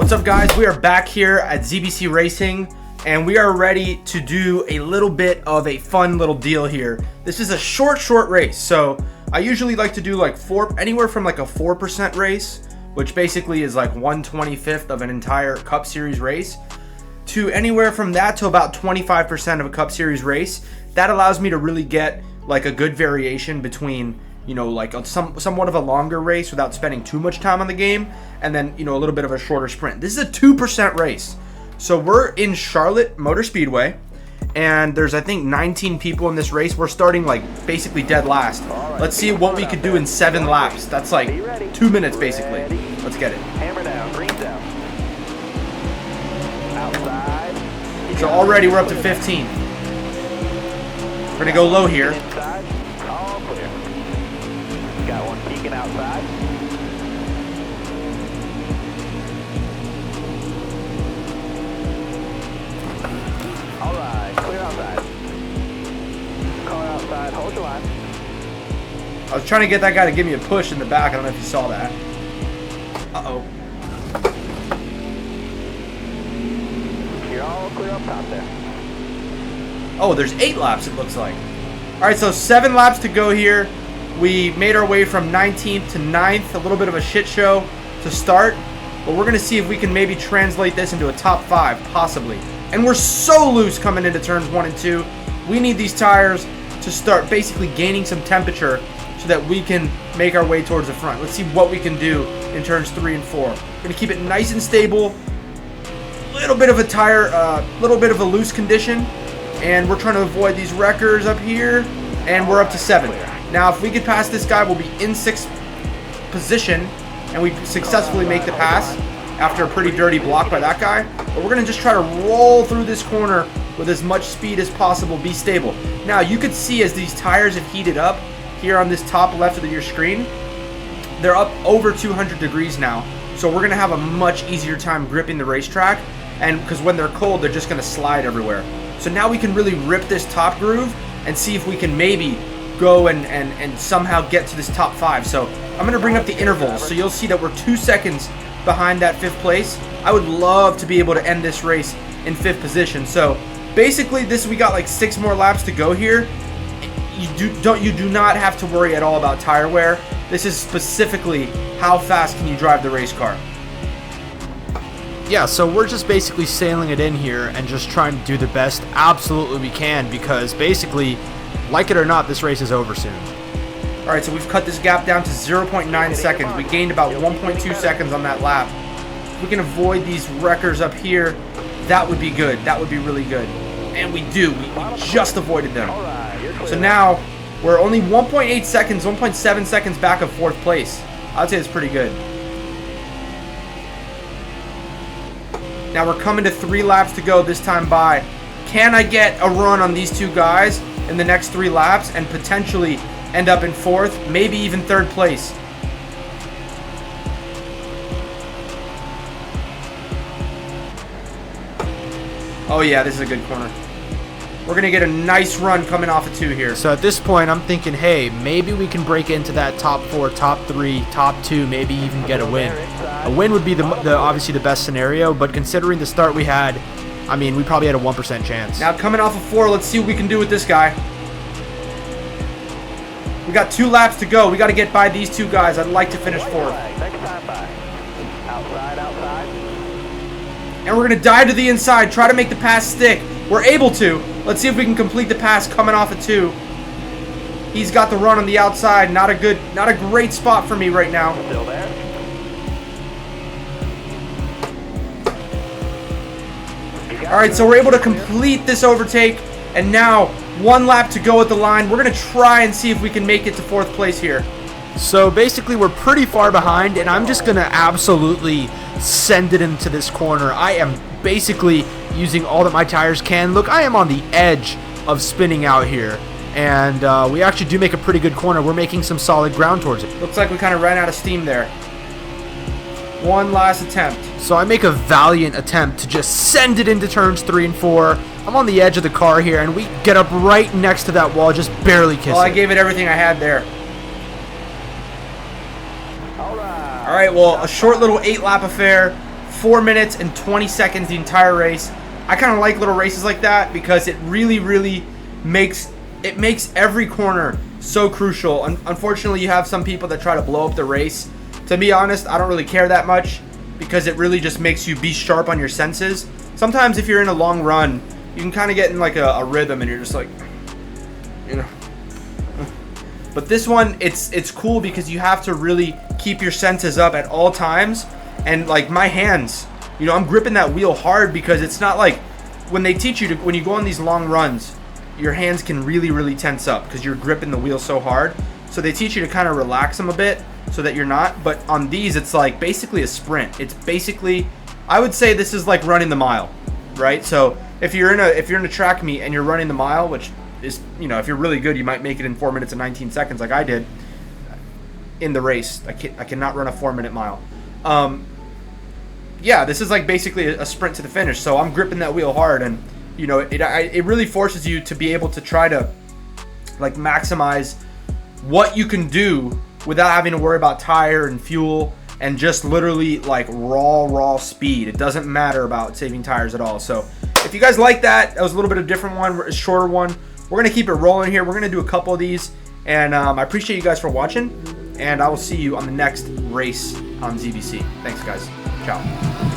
What's up, guys? We are back here at ZBC Racing, and we are ready to do a little bit of a fun little deal here. This is a short race, so I usually like to do like anywhere from like a 4% race, which basically is like 1/25th of an entire Cup Series race, to anywhere from that to about 25% of a Cup Series race. That allows me to really get like a good variation between, you know, like somewhat of a longer race without spending too much time on the game, and then, you know, a little bit of a shorter sprint. This is a 2% race. So we're in Charlotte Motor Speedway, and there's, I think, 19 people in this race. We're starting like basically dead last. Let's see what we could do in 7 laps. That's like 2 minutes basically. Let's get it. Hammer down, green down. Outside. So already we're up to 15. We're gonna go low here. Inside. All clear. Got one peeking outside. All right, clear outside. Car outside, hold your line. I was trying to get that guy to give me a push in the back. I don't know if you saw that. Uh-oh. You're all clear up top there. Oh, there's 8 laps, it looks like. All right, so 7 laps to go here. We made our way from 19th to 9th, a little bit of a shit show to start, but we're gonna see if we can maybe translate this into a top 5, possibly. And we're so loose coming into turns 1 and 2. We need these tires to start basically gaining some temperature so that we can make our way towards the front. Let's see what we can do in turns 3 and 4. We're gonna keep it nice and stable, little bit of a tire, little bit of a loose condition, and we're trying to avoid these wreckers up here, and we're up to 7th. Now, if we could pass this guy, we'll be in 6th position, and we successfully make the pass after a pretty dirty block by that guy. But we're gonna just try to roll through this corner with as much speed as possible, be stable. Now, you could see as these tires have heated up here on this top left of your screen, they're up over 200 degrees now. So we're gonna have a much easier time gripping the racetrack, and because when they're cold, they're just gonna slide everywhere. So now we can really rip this top groove and see if we can maybe go and somehow get to this top 5. So I'm gonna bring up the intervals, so you'll see that we're 2 seconds behind that 5th place. I would love to be able to end this race in 5th position. So basically we got like 6 more laps to go here. You do not have to worry at all about tire wear. This is specifically how fast can you drive the race car. Yeah, so we're just basically sailing it in here and just trying to do the best absolutely we can, because basically, like it or not, this race is over soon. All right, so we've cut this gap down to 0.9 seconds. We gained about 1.2 seconds on that lap. If we can avoid these wreckers up here, that would be good. That would be really good. And we do. We just avoided them. So now we're only 1.8 seconds, 1.7 seconds back of 4th place. I'd say it's pretty good. Now we're coming to 3 laps to go this time by. Can I get a run on these 2 guys in the next 3 laps and potentially end up in 4th, maybe even 3rd place? Oh yeah, this is a good corner. We're gonna get a nice run coming off of 2 here. So at this point, I'm thinking, hey, maybe we can break into that top 4, top 3, top 2, maybe even get a win. A win would be the obviously the best scenario, but considering the start we had, I mean, we probably had a 1% chance. Now coming off of 4, let's see what we can do with this guy. We got 2 laps to go. We got to get by these 2 guys. I'd like to finish 4th. And we're going to dive to the inside, try to make the pass stick. We're able to. Let's see if we can complete the pass coming off of 2. He's got the run on the outside. Not a great spot for me right now. Still there. All right, so we're able to complete this overtake, and now 1 lap to go at the line. We're going to try and see if we can make it to 4th place here. So basically, we're pretty far behind, and I'm just going to absolutely send it into this corner. I am basically using all that my tires can. Look, I am on the edge of spinning out here, and we actually do make a pretty good corner. We're making some solid ground towards it. Looks like we kind of ran out of steam there. 1 last attempt. So I make a valiant attempt to just send it into turns 3 and 4. I'm on the edge of the car here, and we get up right next to that wall, just barely kiss it. Well, I gave it everything I had there. All right, well, a short little 8-lap affair. 4 minutes and 20 seconds the entire race. I kind of like little races like that because it really makes every corner so crucial. Unfortunately, you have some people that try to blow up the race. To be honest, I don't really care that much because it really just makes you be sharp on your senses. Sometimes if you're in a long run, you can kind of get in like a rhythm and you're just like, you know. But this one, it's cool because you have to really keep your senses up at all times. And like my hands, you know, I'm gripping that wheel hard because it's not like when they teach you to, when you go on these long runs, your hands can really tense up because you're gripping the wheel so hard. So they teach you to kind of relax them a bit so that you're not. But on these, it's like basically a sprint. It's basically, I would say this is like running the mile, right? So if you're in a track meet and you're running the mile, which is, you know, if you're really good, you might make it in 4 minutes and 19 seconds like I did in the race. I cannot run a 4-minute mile. Yeah, this is like basically a sprint to the finish. So I'm gripping that wheel hard, and you know, it really forces you to be able to try to like maximize what you can do without having to worry about tire and fuel and just literally like raw speed. It doesn't matter about saving tires at all. So if you guys like that was a little bit of a different one, a shorter one. We're gonna keep it rolling here. We're gonna do a couple of these, and I appreciate you guys for watching, and I will see you on the next race on ZBC. Thanks, guys. Ciao.